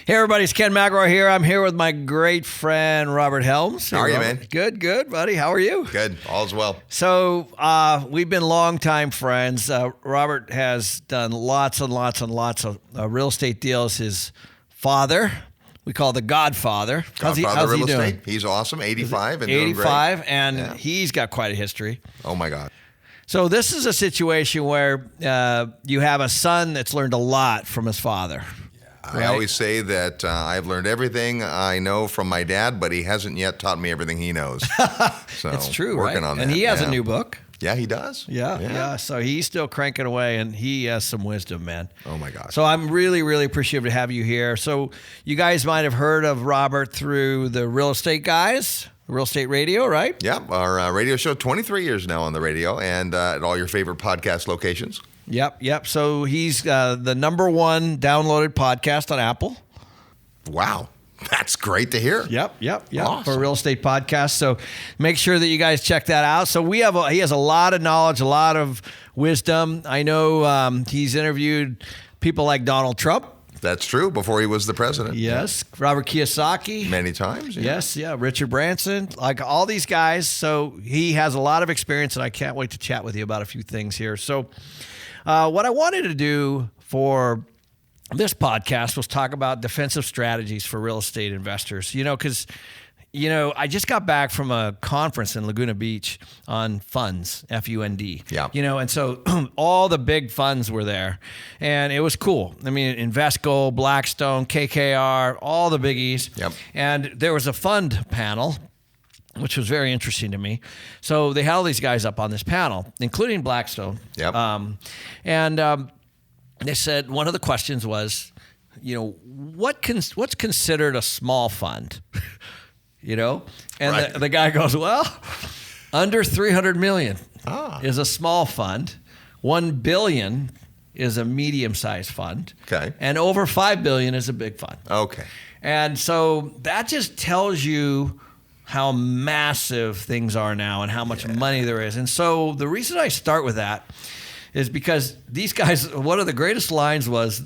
Hey everybody, it's Ken McElroy here. I'm here with my great friend, Robert Helms. How are you, man? Good, buddy. How are you? Good. All's well. So we've been longtime friends. Robert has done lots and lots and lots of real estate deals. His father, we call the Godfather. How's he Real doing? Estate. He's awesome. 85 and 85, doing great. and he's got quite a history. Oh, my God. So this is a situation where you have a son that's learned a lot from his father. I always say that I've learned everything I know from my dad, but he hasn't yet taught me everything he knows. So it's true, working right? on that. And he has a new book. Yeah, he does. Yeah. So he's still cranking away, and he has some wisdom, man. Oh, my God. So I'm really, really appreciative to have you here. So you guys might have heard of Robert through the Real Estate Guys, Real Estate Radio, right? Yeah, our radio show, 23 years now on the radio, and at all your favorite podcast locations. Yep. So he's the number one downloaded podcast on Apple. Wow. That's great to hear. Yep. Awesome. For a real estate podcast. So make sure that you guys check that out. So he has a lot of knowledge, a lot of wisdom. I know he's interviewed people like Donald Trump. That's true. Before he was the president. Yes. Yeah. Robert Kiyosaki. Many times. Yeah. Yes. Yeah. Richard Branson, like all these guys. So he has a lot of experience, and I can't wait to chat with you about a few things here. So what I wanted to do for this podcast was talk about defensive strategies for real estate investors. Because I just got back from a conference in Laguna Beach on funds, F-U-N-D. Yeah. And so all the big funds were there, and it was cool. I mean, Invesco, Blackstone, KKR, all the biggies. Yep. And there was a fund panel, which was very interesting to me. So they had all these guys up on this panel, including Blackstone. Yep. They said one of the questions was, what's considered a small fund? And right. the guy goes, well, under 300 million is a small fund. 1 billion is a medium-sized fund. Okay. And over 5 billion is a big fund. Okay. And so that just tells you how massive things are now and how much money there is. And so the reason I start with that is because these guys, one of the greatest lines was,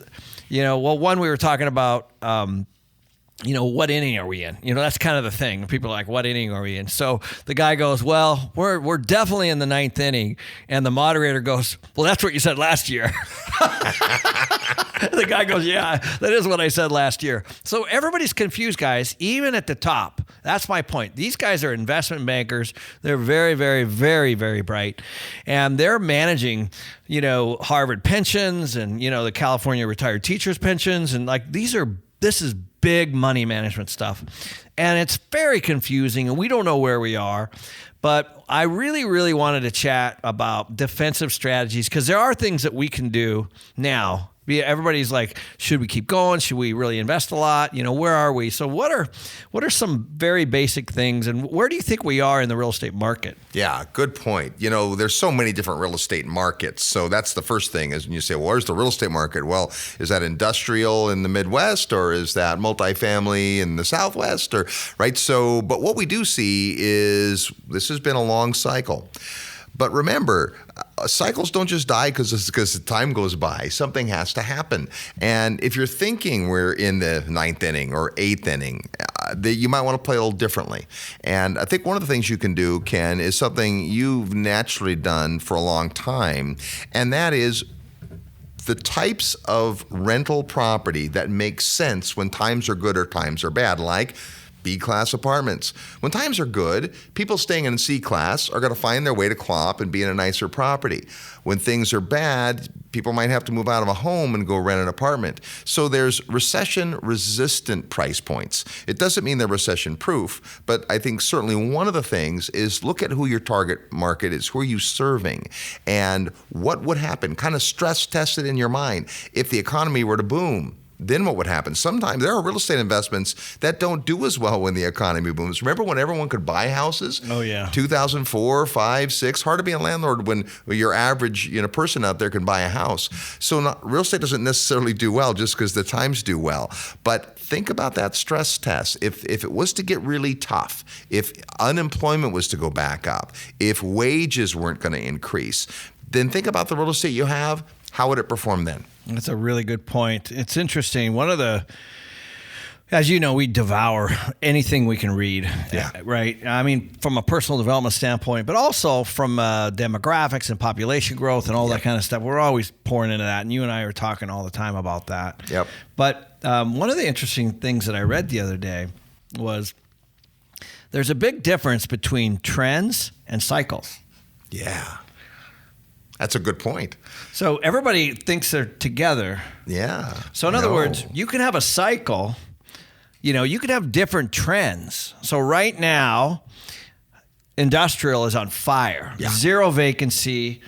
one, we were talking about, what inning are we in? That's kind of the thing. People are like, what inning are we in? So the guy goes, well, we're definitely in the 9th inning. And the moderator goes, well, that's what you said last year. The guy goes, yeah, that is what I said last year. So everybody's confused, guys, even at the top. That's my point. These guys are investment bankers. They're very, very, very, very bright. And they're managing, Harvard pensions and, the California retired teachers pensions. And this is big money management stuff. And it's very confusing, and we don't know where we are. But I really, really wanted to chat about defensive strategies, because there are things that we can do now. Everybody's like, should we keep going? Should we really invest a lot? Where are we? So what are some very basic things, and where do you think we are in the real estate market? Yeah, good point. There's so many different real estate markets. So that's the first thing is when you say, well, where's the real estate market? Well, is that industrial in the Midwest, or is that multifamily in the Southwest, right? So, but what we do see is this has been a long cycle. But remember, cycles don't just die because the time goes by. Something has to happen. And if you're thinking we're in the 9th inning or 8th inning, you might want to play a little differently. And I think one of the things you can do, Ken, is something you've naturally done for a long time, and that is the types of rental property that make sense when times are good or times are bad, like B-class apartments. When times are good, people staying in C-class are going to find their way to co-op and be in a nicer property. When things are bad, people might have to move out of a home and go rent an apartment. So there's recession-resistant price points. It doesn't mean they're recession-proof, but I think certainly one of the things is look at who your target market is, who are you serving, and what would happen. Kind of stress test it in your mind. If the economy were to boom, then what would happen? Sometimes there are real estate investments that don't do as well when the economy booms. Remember when everyone could buy houses? Oh, yeah. 2004, 5, 6. Hard to be a landlord when your average person out there can buy a house. So real estate doesn't necessarily do well just because the times do well. But think about that stress test. If it was to get really tough, if unemployment was to go back up, if wages weren't going to increase, then think about the real estate you have. How would it perform then? That's a really good point. It's interesting. One of the As you know, we devour anything we can read, Yeah. right? I mean, from a personal development standpoint, but also from demographics and population growth and all that kind of stuff. We're always pouring into that, and you and I are talking all the time about that. Yep. But one of the interesting things that I read the other day was there's a big difference between trends and cycles. Yeah. That's a good point. So everybody thinks they're together. Yeah. So in other words, you can have a cycle. You could have different trends. So right now, industrial is on fire. Yeah. 0 vacancy,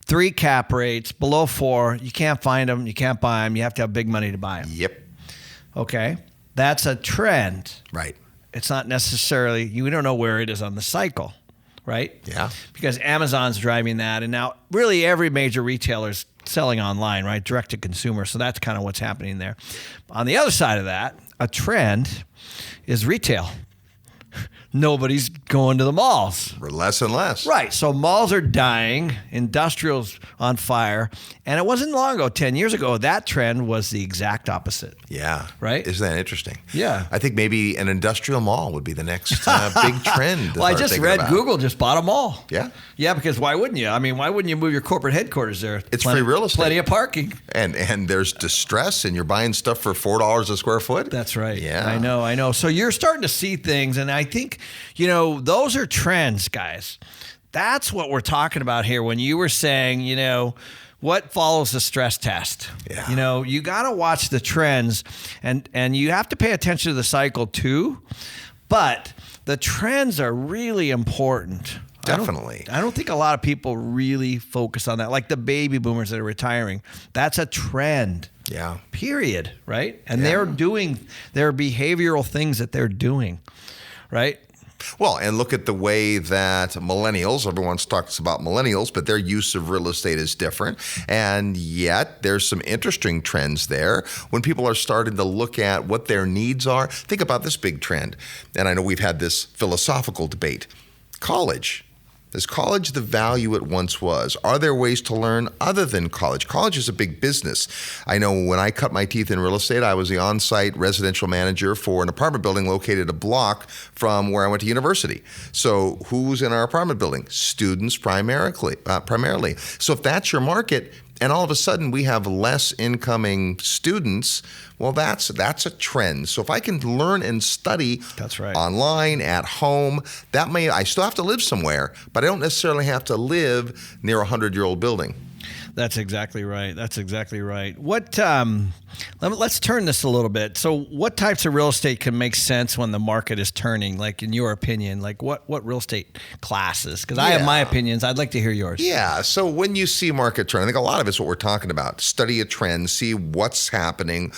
3 cap rates, below 4. You can't find them. You can't buy them. You have to have big money to buy them. Yep. Okay. That's a trend. Right. It's not necessarily, you don't know where it is on the cycle, right? Yeah. Because Amazon's driving that. And now really every major retailer's selling online, right? Direct to consumer. So that's kind of what's happening there. On the other side of that, a trend is retail. Nobody's going to the malls. Less and less. Right. So malls are dying, industrial's on fire. And it wasn't long ago, 10 years ago, that trend was the exact opposite. Yeah. Right? Isn't that interesting? Yeah. I think maybe an industrial mall would be the next big trend. Well, I just read Google just bought a mall. Yeah. Yeah, because why wouldn't you? I mean, why wouldn't you move your corporate headquarters there? It's free real estate. Plenty of parking. And there's distress, and you're buying stuff for $4 a square foot. That's right. Yeah. I know. So you're starting to see things, and I think, those are trends, guys. That's what we're talking about here when you were saying, what follows the stress test? Yeah. You got to watch the trends, and you have to pay attention to the cycle too, but the trends are really important. Definitely. I don't think a lot of people really focus on that, like the baby boomers that are retiring. That's a trend. Yeah. Period, right? And they're doing their behavioral things that they're doing, right? Well, and look at the way that millennials, everyone talks about millennials, but their use of real estate is different. And yet there's some interesting trends there when people are starting to look at what their needs are. Think about this big trend. And I know we've had this philosophical debate. College. Is college the value it once was? Are there ways to learn other than college? College is a big business. I know when I cut my teeth in real estate, I was the on-site residential manager for an apartment building located a block from where I went to university. So who's in our apartment building? Students primarily. So if that's your market, and all of a sudden we have less incoming students, well, that's a trend. So if I can learn and study online, at home, I still have to live somewhere, but I don't necessarily have to live near a 100-year-old building. That's exactly right. What? Let's turn this a little bit. So what types of real estate can make sense when the market is turning, like in your opinion? Like what real estate classes? Because I have my opinions. I'd like to hear yours. Yeah. So when you see market turn, I think a lot of it's what we're talking about. Study a trend, see what's happening.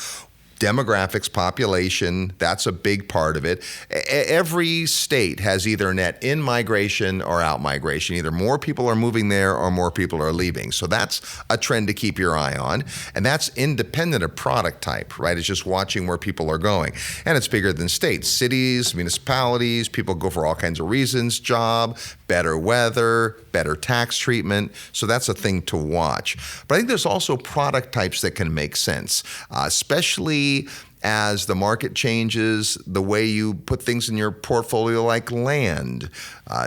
Demographics, population, that's a big part of it. Every state has either net in-migration or out-migration. Either more people are moving there or more people are leaving. So that's a trend to keep your eye on. And that's independent of product type, right? It's just watching where people are going. And it's bigger than states. Cities, municipalities, people go for all kinds of reasons. Job, better weather, better tax treatment. So that's a thing to watch. But I think there's also product types that can make sense, especially as the market changes, the way you put things in your portfolio like land.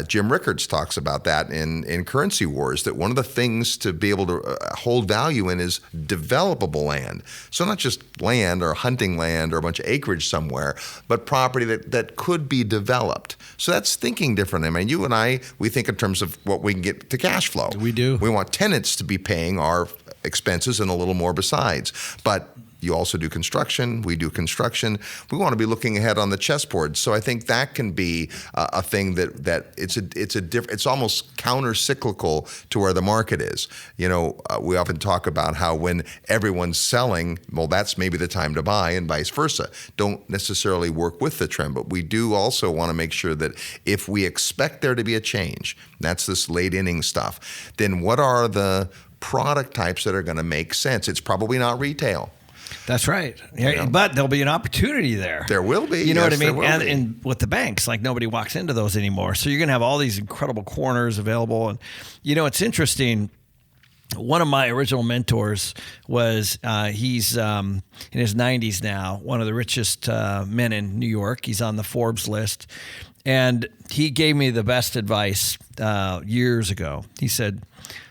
Jim Rickards talks about that in Currency Wars, that one of the things to be able to hold value in is developable land. So not just land or hunting land or a bunch of acreage somewhere, but property that could be developed. So that's thinking different. I mean, you and I, we think in terms of what we can get to cash flow. We do. We want tenants to be paying our expenses and a little more besides. But you also do construction. We do construction. We want to be looking ahead on the chessboard. So I think that can be a thing that it's almost counter-cyclical to where the market is. We often talk about how when everyone's selling, well, that's maybe the time to buy, and vice versa. Don't necessarily work with the trend, but we do also want to make sure that if we expect there to be a change, that's this late inning stuff, then what are the product types that are going to make sense? It's probably not retail. That's right. But there'll be an opportunity there. There will be. You know what I mean? And with the banks, like nobody walks into those anymore. So you're going to have all these incredible corners available. And, it's interesting. one of my original mentors was, he's in his 90s now, one of the richest men in New York. He's on the Forbes list. And he gave me the best advice years ago. He said,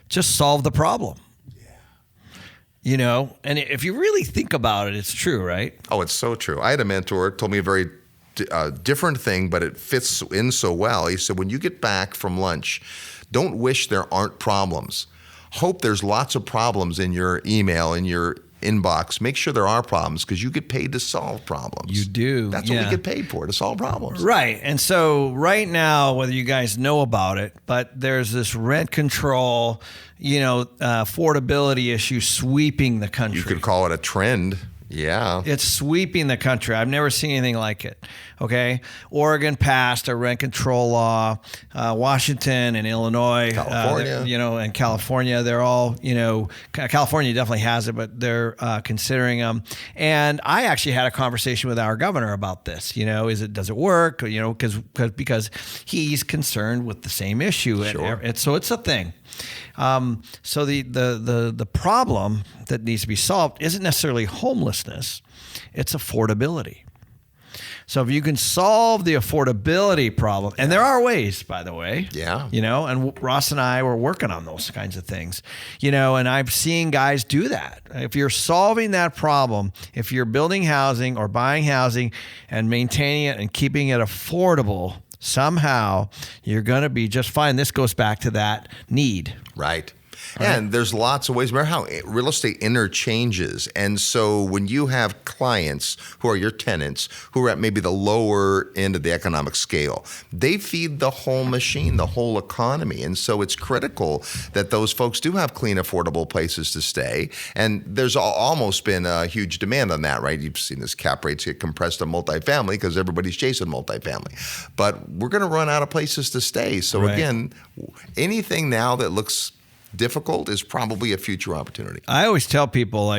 just solve the problem. You know, and if you really think about it, it's true, right? Oh, it's so true. I had a mentor told me a very different thing, but it fits in so well. He said, when you get back from lunch, don't wish there aren't problems. Hope there's lots of problems in your email, in your inbox. Make sure there are problems because you get paid to solve problems. You do. That's what we get paid for, to solve problems. Right. And so right now, whether you guys know about it, but there's this rent control, affordability issue sweeping the country. You could call it a trend. Yeah. It's sweeping the country. I've never seen anything like it. Okay. Oregon passed a rent control law. Washington and Illinois, California. And California, they're all, California definitely has it, but they're considering them. And I actually had a conversation with our governor about this. Does it work? Because he's concerned with the same issue. Sure. So it's a thing. So the problem that needs to be solved isn't necessarily homelessness, it's affordability. So if you can solve the affordability problem, and there are ways, by the way, and Ross and I were working on those kinds of things, and I've seen guys do that. If you're solving that problem, if you're building housing or buying housing and maintaining it and keeping it affordable, somehow you're going to be just fine. This goes back to that need. Right. And there's lots of ways. Remember how real estate interchanges. And so when you have clients who are your tenants, who are at maybe the lower end of the economic scale, they feed the whole machine, the whole economy. And so it's critical that those folks do have clean, affordable places to stay. And there's almost been a huge demand on that, right? You've seen this cap rates get compressed on multifamily because everybody's chasing multifamily. But we're going to run out of places to stay. So again, anything now that looks difficult is probably a future opportunity. I always tell people,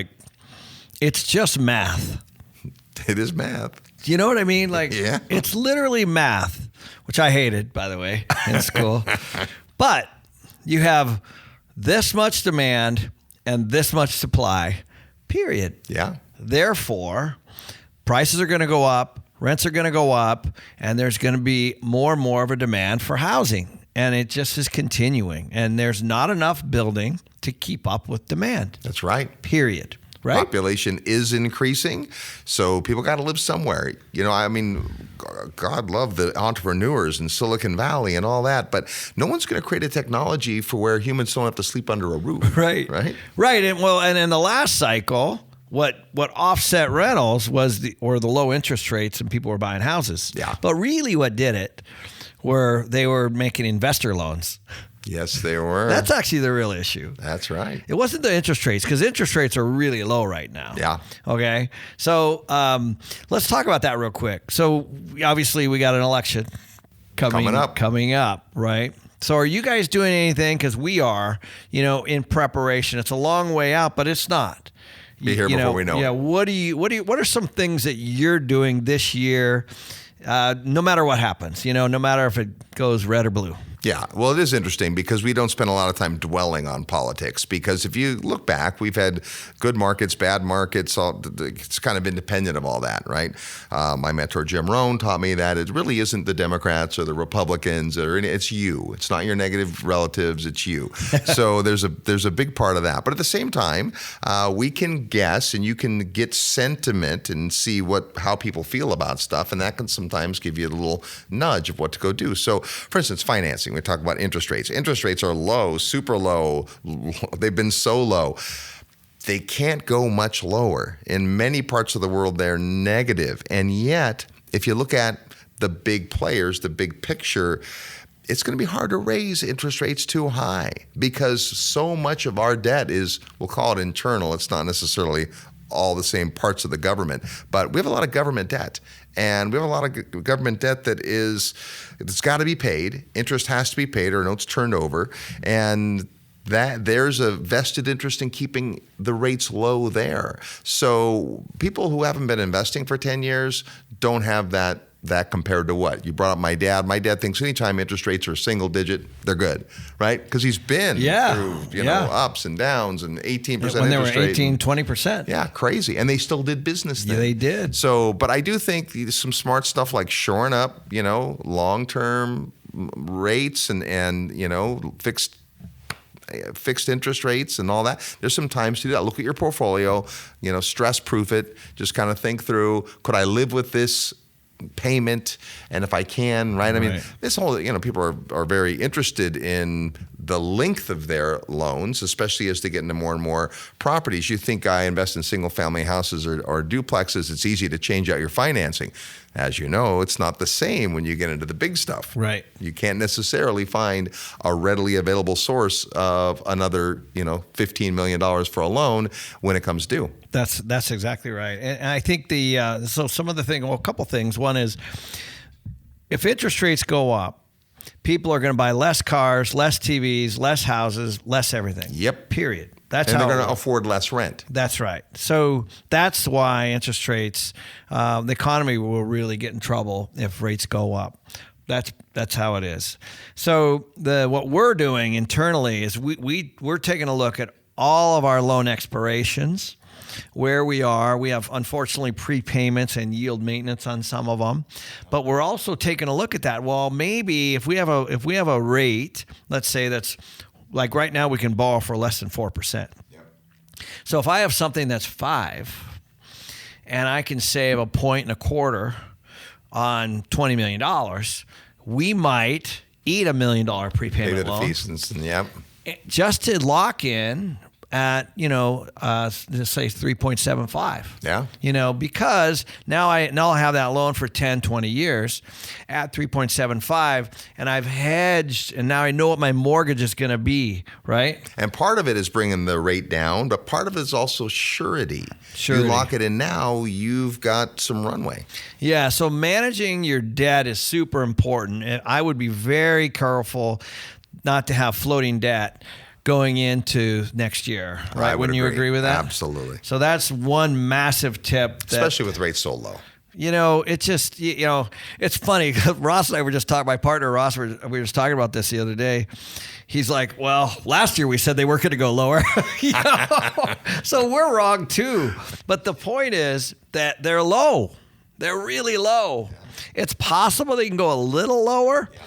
it's just math. It is math. Do you know what I mean? It's literally math, which I hated, by the way, in school. But you have this much demand and this much supply, period. Yeah. Therefore, prices are going to go up, rents are going to go up, and there's going to be more and more of a demand for housing. And it just is continuing. And there's not enough building to keep up with demand. That's right. Period. Right? Population is increasing, so people got to live somewhere. God love the entrepreneurs in Silicon Valley and all that, but no one's going to create a technology for where humans don't have to sleep under a roof. Right. And in the last cycle, what offset rentals was the low interest rates and people were buying houses. Yeah. But really what did it were they were making investor loans. Yes, they were. That's actually the real issue. That's right. It wasn't the interest rates, because interest rates are really low right now. Yeah. Okay. So let's talk about that real quick. So obviously we got an election coming up, right? So are you guys doing anything? Because we are, in preparation. It's a long way out, but it's not. Be here before we know. Yeah. What are some things that you're doing this year? No matter what happens, no matter if it goes red or blue. Yeah, well, it is interesting because we don't spend a lot of time dwelling on politics, because if you look back, we've had good markets, bad markets. It's kind of independent of all that, right? My mentor, Jim Rohn, taught me that it really isn't the Democrats or the Republicans, it's you. It's not your negative relatives, it's you. So there's a big part of that. But at the same time, we can guess and you can get sentiment and see how people feel about stuff, and that can sometimes give you a little nudge of what to go do. So, for instance, financing. We talk about interest rates. Interest rates are low, super low. They've been so low. They can't go much lower. In many parts of the world, they're negative. And yet, if you look at the big players, the big picture, it's going to be hard to raise interest rates too high because so much of our debt is, we'll call it internal. It's not necessarily all the same parts of the government, but we have a lot of government debt. And we have a lot of government debt it's got to be paid. Interest has to be paid or notes turned over. And that there's a vested interest in keeping the rates low there. So people who haven't been investing for 10 years don't have that that compared to what? You brought up my dad. My dad thinks anytime interest rates are single digit, they're good, right? Because he's been through, you know, ups and downs and 18% when they were interest rate. 18, 20%. Yeah, crazy. And they still did business then. Yeah, they did. So, but I do think some smart stuff like shoring up, you know, long-term rates and you know, fixed interest rates and all that. There's some times to do that. Look at your portfolio, you know, stress proof it. Just kind of think through, could I live with this payment? And if I can, right? I mean, this whole, you know, people are very interested in the length of their loans, especially as they get into more and more properties. You think I invest in single family houses or duplexes, it's easy to change out your financing. As you know, it's not the same when you get into the big stuff. Right. You can't necessarily find a readily available source of another, you know, $15 million for a loan when it comes due. That's exactly right. And I think so some of the things, well, a couple things. One is if interest rates go up, people are going to buy less cars, less TVs, less houses, less everything. Yep. Period. And they're going to afford less rent. That's right. So that's why interest rates, the economy will really get in trouble if rates go up. That's how it is. So what we're doing internally is we're taking a look at all of our loan expirations, where we are. We have, unfortunately, prepayments and yield maintenance on some of them, but we're also taking a look at that. Well, maybe if we have a rate, let's say that's like right now we can borrow for less than 4%. Yep. So if I have something that's 5 and I can save 1.25% on $20 million, we might eat $1 million prepayment loan. Yep. Just to lock in at, let's say 3.75. Yeah. Because now I'll have that loan for 10, 20 years at 3.75, and I've hedged, and now I know what my mortgage is going to be, right? And part of it is bringing the rate down, but part of it is also surety. You lock it in now, you've got some runway. Yeah, so managing your debt is super important. And I would be very careful not to have floating debt going into next year, right? Wouldn't you agree with that? Absolutely. So that's one massive tip. Especially with rates so low. It's just, it's funny. Ross and I were just talking, my partner Ross, we were just talking about this the other day. He's like, well, last year we said they weren't going to go lower. So we're wrong too. But the point is that they're low. They're really low. Yeah. It's possible they can go a little lower. Yeah.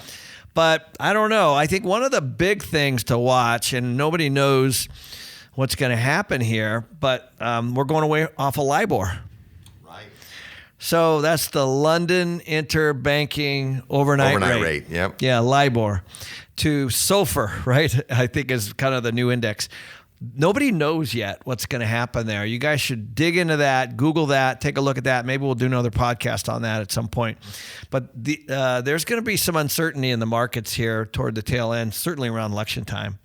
But I don't know. I think one of the big things to watch, and nobody knows what's going to happen here, but we're going away off of LIBOR. Right. So that's the London Interbanking Overnight Rate. Yep. Yeah, LIBOR to SOFR, right? I think is kind of the new index. Nobody knows yet what's going to happen there. You guys should dig into that, Google that, take a look at that. Maybe we'll do another podcast on that at some point. But there's going to be some uncertainty in the markets here toward the tail end, certainly around election time.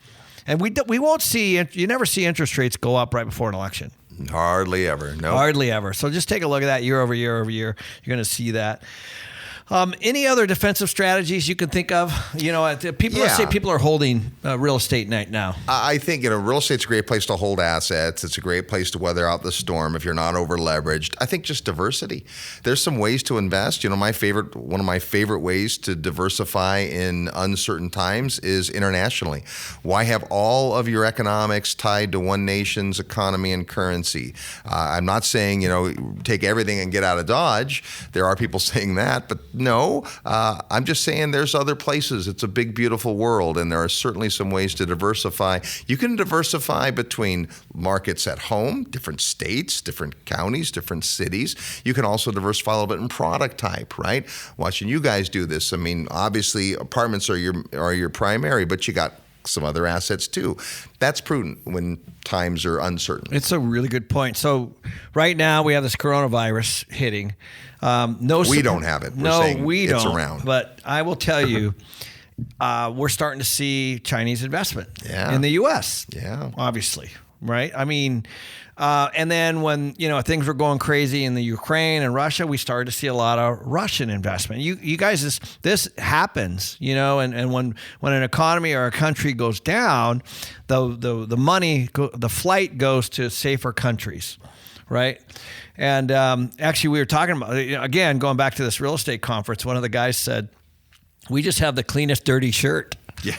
And we won't see, you never see interest rates go up right before an election. Hardly ever. No. Hardly ever. So just take a look at that year over year over year. You're going to see that. Any other defensive strategies you can think of? Let's say people are holding real estate right now. I think, real estate's a great place to hold assets. It's a great place to weather out the storm if you're not over leveraged. I think just diversity. There's some ways to invest. One of my favorite ways to diversify in uncertain times is internationally. Why have all of your economics tied to one nation's economy and currency? I'm not saying, take everything and get out of Dodge. There are people saying that, but no, I'm just saying there's other places. It's a big, beautiful world, and there are certainly some ways to diversify. You can diversify between markets at home, different states, different counties, different cities. You can also diversify a little bit in product type, right? Watching you guys do this. I mean, obviously, apartments are your primary, but you got some other assets too. That's prudent when times are uncertain. It's a really good point. So right now we have this coronavirus hitting. We don't have it. We don't. It's around. But I will tell you, we're starting to see Chinese investment in the U.S. Yeah, obviously, right? I mean, and then when things were going crazy in the Ukraine and Russia, we started to see a lot of Russian investment. You guys, this happens, and when an economy or a country goes down, the money, the flight goes to safer countries. right? And actually, we were talking about, again, going back to this real estate conference, one of the guys said, we just have the cleanest dirty shirt. Yeah.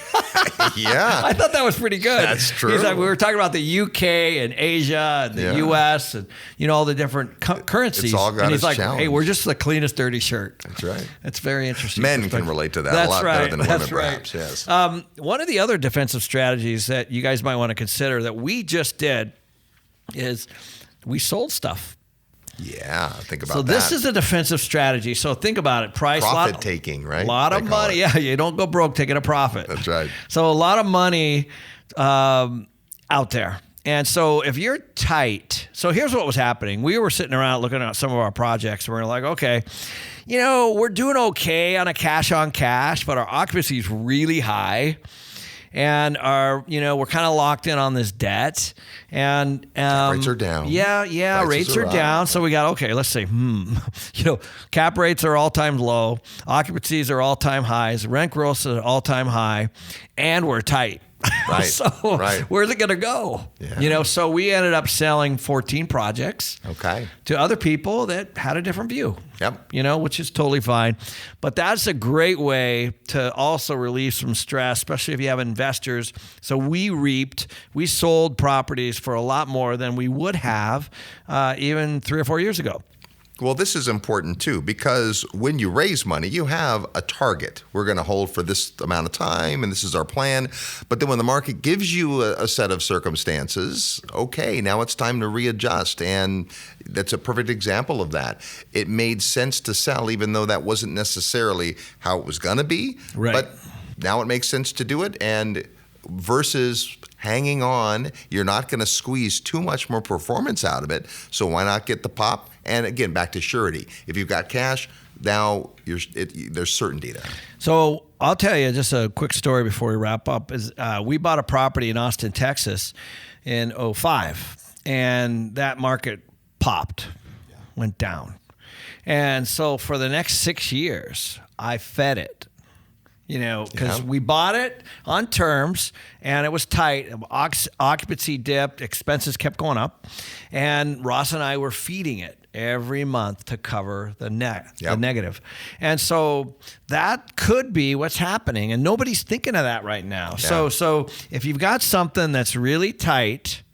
Yeah. I thought that was pretty good. That's true. He's like, we were talking about the UK and Asia and the US and, all the different currencies. It's all got and he's its like, challenge. hey, we're just the cleanest dirty shirt. That's right. That's very interesting. Men can relate to that a lot better than women, perhaps. Yes. One of the other defensive strategies that you guys might want to consider that we just did is we sold stuff. Yeah, think about that. So this is a defensive strategy. So think about it. Profit taking, right? A lot of money. Yeah, you don't go broke taking a profit. That's right. So a lot of money out there. And so if you're tight, so here's what was happening. We were sitting around looking at some of our projects. And we're like, okay, we're doing okay on a cash on cash, but our occupancy is really high. And we're kind of locked in on this debt, and rates are down. Yeah, rates are down. So we got, okay, let's see. Cap rates are all time low, occupancies are all time highs, rent growth is all time high, and we're tight. Right. So where's it going to go? Yeah. So we ended up selling 14 projects. Okay. To other people that had a different view. Yep. Which is totally fine. But that's a great way to also relieve some stress, especially if you have investors. So we sold properties for a lot more than we would have even 3 or 4 years ago. Well, this is important too, because when you raise money, you have a target. We're going to hold for this amount of time, and this is our plan. But then when the market gives you a set of circumstances, okay, now it's time to readjust. And that's a perfect example of that. It made sense to sell, even though that wasn't necessarily how it was going to be. Right. But now it makes sense to do it. And versus hanging on, you're not going to squeeze too much more performance out of it. So why not get the pop? And again, back to surety. If you've got cash, now there's certainty there. So I'll tell you just a quick story before we wrap up. Is we bought a property in Austin, Texas in 2005, and that market popped, went down. And so for the next 6 years, I fed it. Because we bought it on terms and it was tight. Occupancy dipped, expenses kept going up, and Ross and I were feeding it every month to cover the negative. And so that could be what's happening, and nobody's thinking of that right now. Yeah. So if you've got something that's really tight,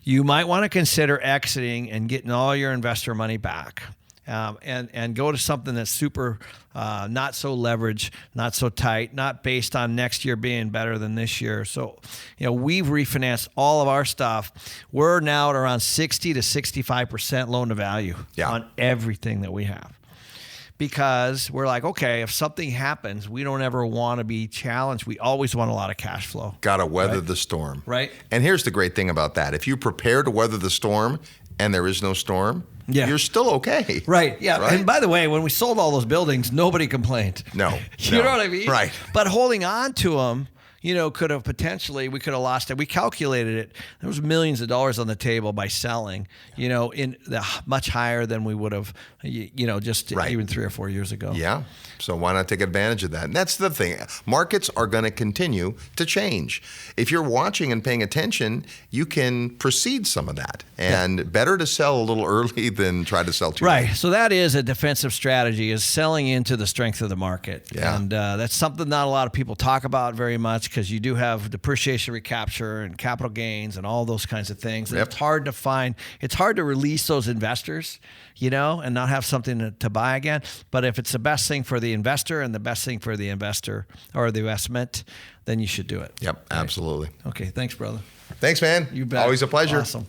you might want to consider exiting and getting all your investor money back. And go to something that's super not so leveraged, not so tight, not based on next year being better than this year. So, we've refinanced all of our stuff. We're now at around 60 to 65% loan to value on everything that we have. Because we're like, okay, if something happens, we don't ever want to be challenged. We always want a lot of cash flow. Got to weather the storm. Right. And here's the great thing about that. If you prepare to weather the storm and there is no storm, you're still okay. Right. Yeah. Right? And by the way, when we sold all those buildings, nobody complained. No. You know what I mean? Right. But holding on to them, could have potentially, we could have lost it. We calculated it. There was millions of dollars on the table by selling, in the much higher than we would have, just even 3 or 4 years ago. Yeah. So why not take advantage of that? And that's the thing. Markets are going to continue to change. If you're watching and paying attention, you can precede some of that. And better to sell a little early than try to sell too late. Right. So that is a defensive strategy, is selling into the strength of the market. Yeah. And that's something not a lot of people talk about very much, because you do have depreciation recapture and capital gains and all those kinds of things. And it's hard to find. It's hard to release those investors, and not have something to buy again. But if it's the best thing for the investor and the best thing for the investor or the investment, then you should do it. Yep, absolutely. Okay, thanks, brother. Thanks, man. You bet. Always a pleasure. Awesome.